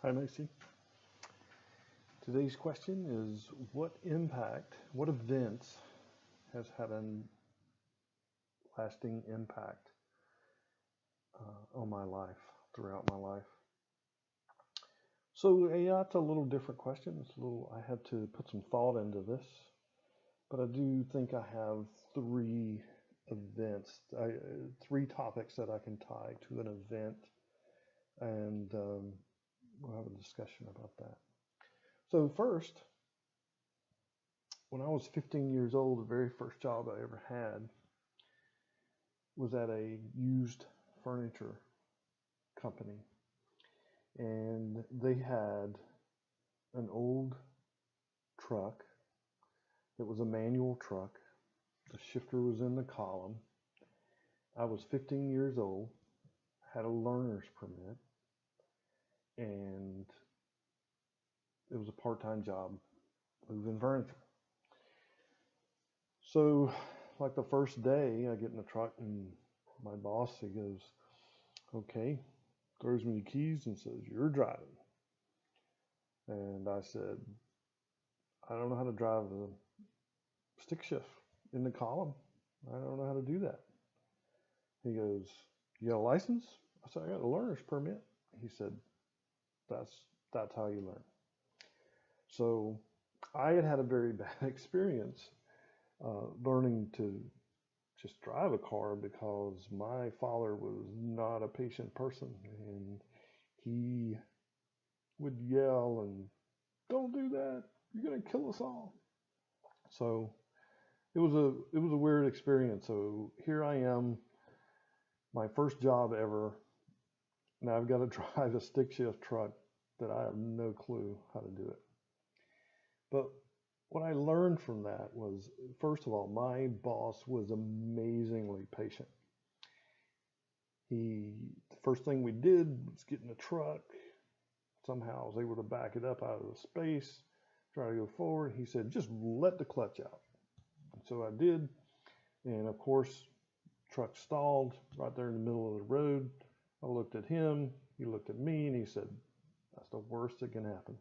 Hi, Macy. Today's question is what impact, what events has had a lasting impact on my life, throughout my life? So, yeah, it's a little different question. I had to put some thought into this, but I do think I have three three topics that I can tie to an event, and we'll have a discussion about that. So, first, when I was 15 years old, the very first job I ever had was at a used furniture company. And they had an old truck that was a manual truck. The shifter was in the column. I was 15 years old, had a learner's permit, and it was a part-time job moving furniture. So, like the first day, I get in the truck and my boss, he goes, okay, throws me the keys and says, you're driving. And I said, I don't know how to drive a stick shift in the column. I don't know how to do that. He goes, you got a license? I said, I got a learner's permit. He said, that's how you learn. So I had a very bad experience learning to just drive a car because my father was not a patient person, and he would yell and don't do that, you're going to kill us all. So it was a weird experience. So here I am, my first job ever. Now I've got to drive a stick shift truck that I have no clue how to do it. But what I learned from that was, first of all, my boss was amazingly patient. The first thing we did was get in the truck. Somehow I was able to back it up out of the space, try to go forward. He said, just let the clutch out. And so I did. And of course, truck stalled right there in the middle of the road. I looked at him, he looked at me, and he said, that's the worst that can happen.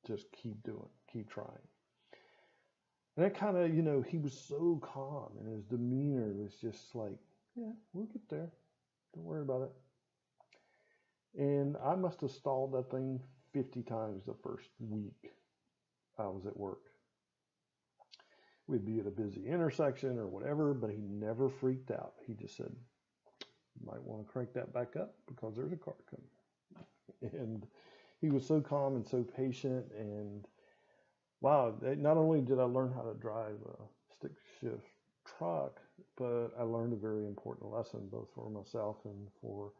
Just keep doing, keep trying. And that kind of, he was so calm, and his demeanor was just like, yeah, we'll get there. Don't worry about it. And I must have stalled that thing 50 times the first week I was at work. We'd be at a busy intersection or whatever, but he never freaked out. He just said, you might want to crank that back up because there's a car coming. And he was so calm and so patient. And wow, not only did I learn how to drive a stick shift truck, but I learned a very important lesson, both for myself and for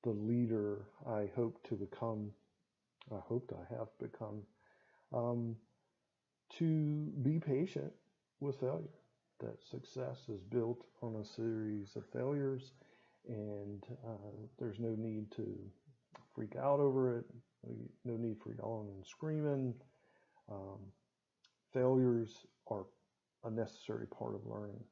the leader I hope to become, I hoped I have become, to be patient with failure. That success is built on a series of failures, and there's no need to freak out over it, no need for yelling and screaming. Failures are a necessary part of learning.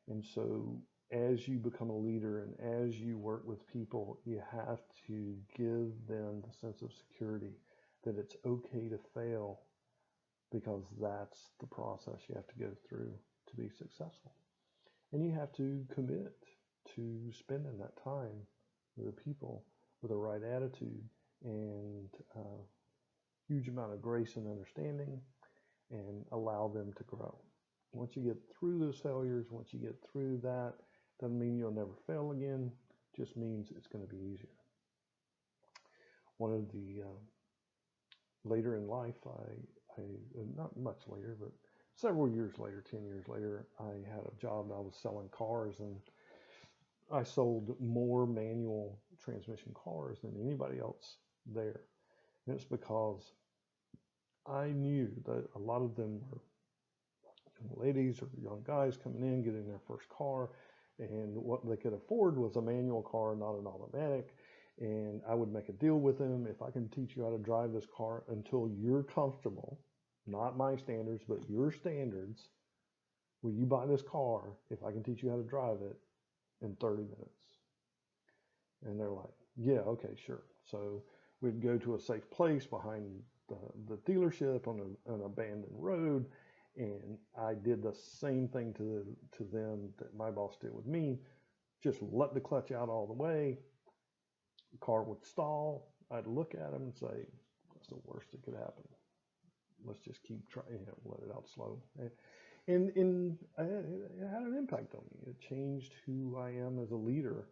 And so as you become a leader and as you work with people, you have to give them the sense of security that it's okay to fail, because that's the process you have to go through to be successful. And you have to commit to spending that time with the people with the right attitude and a huge amount of grace and understanding, and allow them to grow. Once you get through those failures, once you get through that, doesn't mean you'll never fail again, just means it's going to be easier. One of the later in life, not much later, but several years later, 10 years later, I had a job. I was selling cars, and I sold more manual transmission cars than anybody else there. And it's because I knew that a lot of them were young ladies or young guys coming in, getting their first car, and what they could afford was a manual car, not an automatic. And I would make a deal with them: if I can teach you how to drive this car until you're comfortable, not my standards, but your standards, will you buy this car if I can teach you how to drive it in 30 minutes? And they're like, yeah, okay, sure. So we'd go to a safe place behind the dealership on an abandoned road. And I did the same thing to them that my boss did with me. Just let the clutch out all the way. The car would stall. I'd look at him and say, "What's the worst that could happen? Let's just keep trying, let it out slow." And it had an impact on me. It changed who I am as a leader.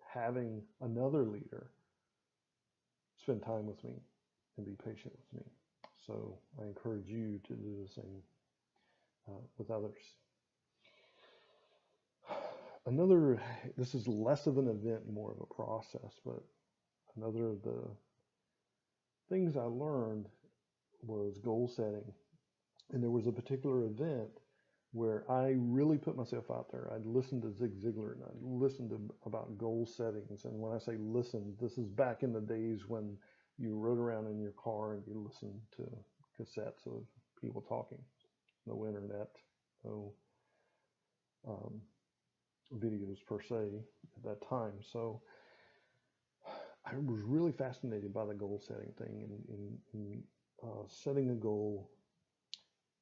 Having another leader spend time with me and be patient with me. So I encourage you to do the same with others. This is less of an event, more of a process, but another of the things I learned was goal setting. And there was a particular event where I really put myself out there. I'd listened to Zig Ziglar and I'd listened about goal settings. And when I say listen, this is back in the days when you rode around in your car and you listened to cassettes of people talking. No internet, no videos per se at that time. So I was really fascinated by the goal setting thing and setting a goal,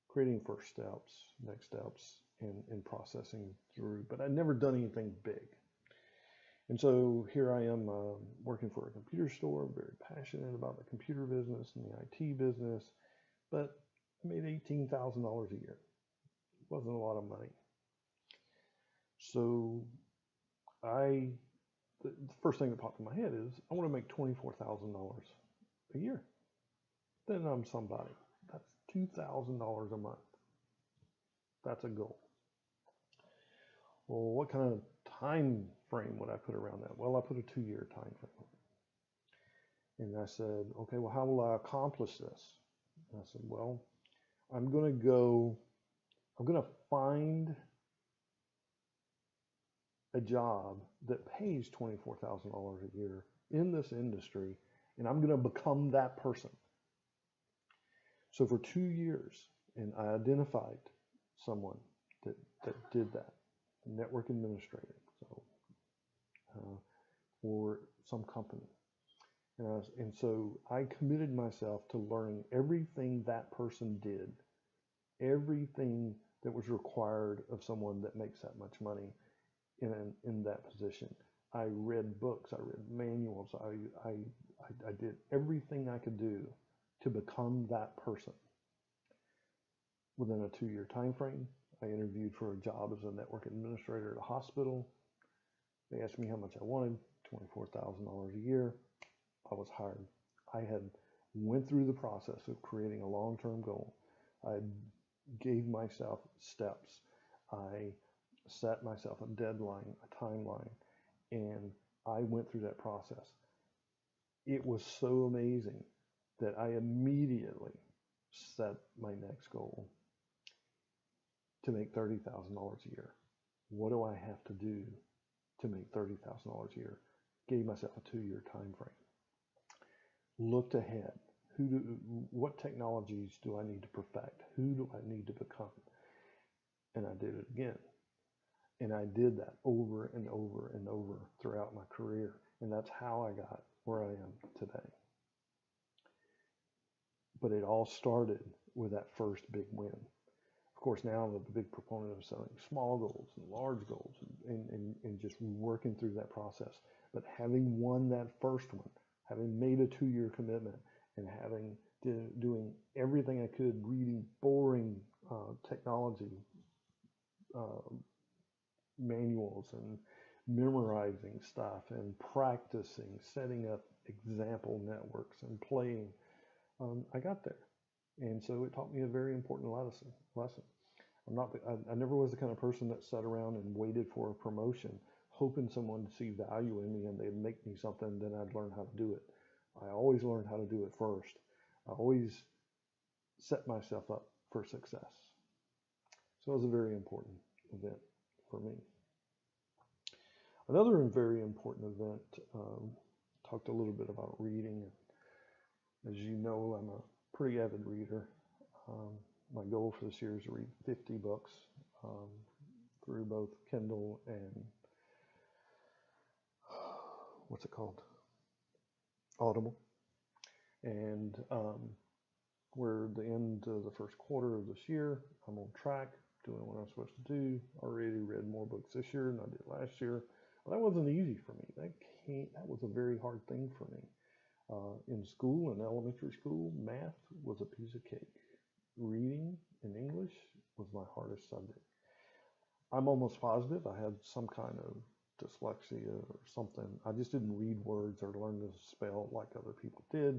creating first steps, next steps, and processing through. But I'd never done anything big. And so here I am working for a computer store, very passionate about the computer business and the IT business, but I made $18,000 a year. It wasn't a lot of money. So the first thing that popped in my head is I want to make $24,000 a year. Then I'm somebody. That's $2,000 a month. That's a goal. Well, what kind of time frame would I put around that? Well, I put a 2-year time frame. And I said, okay, well, how will I accomplish this? And I said, well, I'm going to find a job that pays $24,000 a year in this industry, and I'm going to become that person. So for 2 years, and I identified someone that did that, a network administrator, so for some company. And so I committed myself to learning everything that person did, everything that was required of someone that makes that much money in that position. I read books, I read manuals, I did everything I could do to become that person. Within a 2-year time frame, I interviewed for a job as a network administrator at a hospital. They asked me how much I wanted, $24,000 a year. I was hired. I had went through the process of creating a long-term goal. I gave myself steps. I set myself a deadline, a timeline, and I went through that process. It was so amazing that I immediately set my next goal to make $30,000 a year. What do I have to do to make $30,000 a year? Gave myself a 2-year time frame. Looked ahead. What technologies do I need to perfect? Who do I need to become? And I did it again. And I did that over and over and over throughout my career. And that's how I got where I am today. But it all started with that first big win. Of course, now I'm a big proponent of setting small goals and large goals and just working through that process. But having won that first one, having made a 2-year commitment, and doing everything I could, reading boring technology manuals and memorizing stuff and practicing, setting up example networks and playing, I got there. And so it taught me a very important lesson. I never was the kind of person that sat around and waited for a promotion, hoping someone to see value in me and they'd make me something, then I'd learn how to do it. I always learned how to do it first. I always set myself up for success. So it was a very important event for me. Another very important event, talked a little bit about reading. As you know, I'm a pretty avid reader. My goal for this year is to read 50 books through both Kindle and what's it called? Audible, and we're at the end of the first quarter of this year. I'm on track, doing what I'm supposed to do. Already read more books this year than I did last year. But that wasn't easy for me. That was a very hard thing for me. In school, in elementary school, math was a piece of cake. Reading and English was my hardest subject. I'm almost positive I had some kind of dyslexia or something. I just didn't read words or learn to spell like other people did.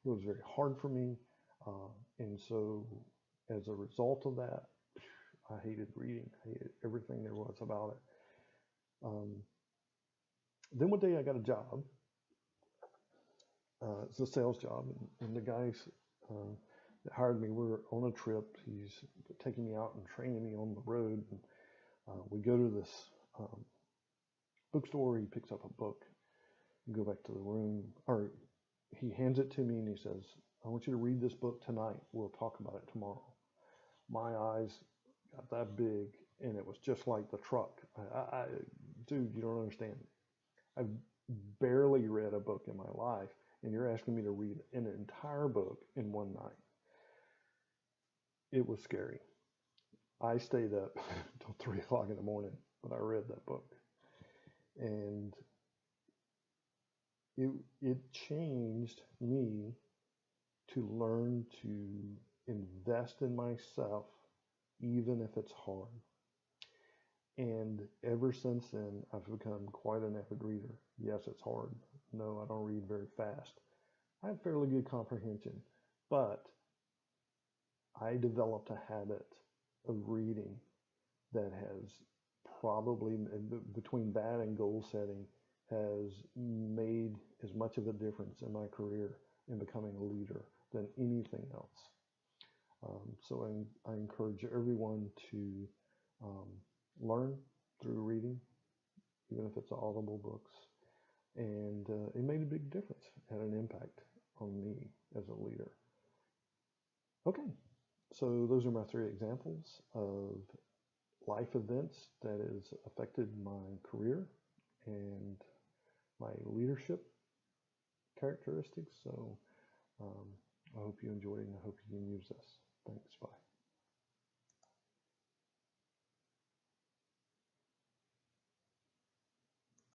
It was very hard for me. And so as a result of that, I hated reading. I hated everything there was about it. Then one day I got a job. It's a sales job, and the guys that hired me were on a trip. He's taking me out and training me on the road. And, we go to this bookstore. He picks up a book and go back to the room, or he hands it to me and he says, I want you to read this book tonight. We'll talk about it tomorrow. My eyes got that big, and it was just like the truck. Dude, you don't understand. I've barely read a book in my life, and you're asking me to read an entire book in one night. It was scary. I stayed up until 3 o'clock in the morning when I read that book. And it changed me to learn to invest in myself, even if it's hard. And ever since then, I've become quite an avid reader. Yes, it's hard. No, I don't read very fast. I have fairly good comprehension, but I developed a habit of reading that has probably, between that and goal setting, has made as much of a difference in my career in becoming a leader than anything else. So I encourage everyone to learn through reading, even if it's audible books. And it made a big difference, had an impact on me as a leader. Okay, so those are my 3 examples of life events that has affected my career and my leadership characteristics. So I hope you enjoyed it, and I hope you can use this. Thanks. Bye.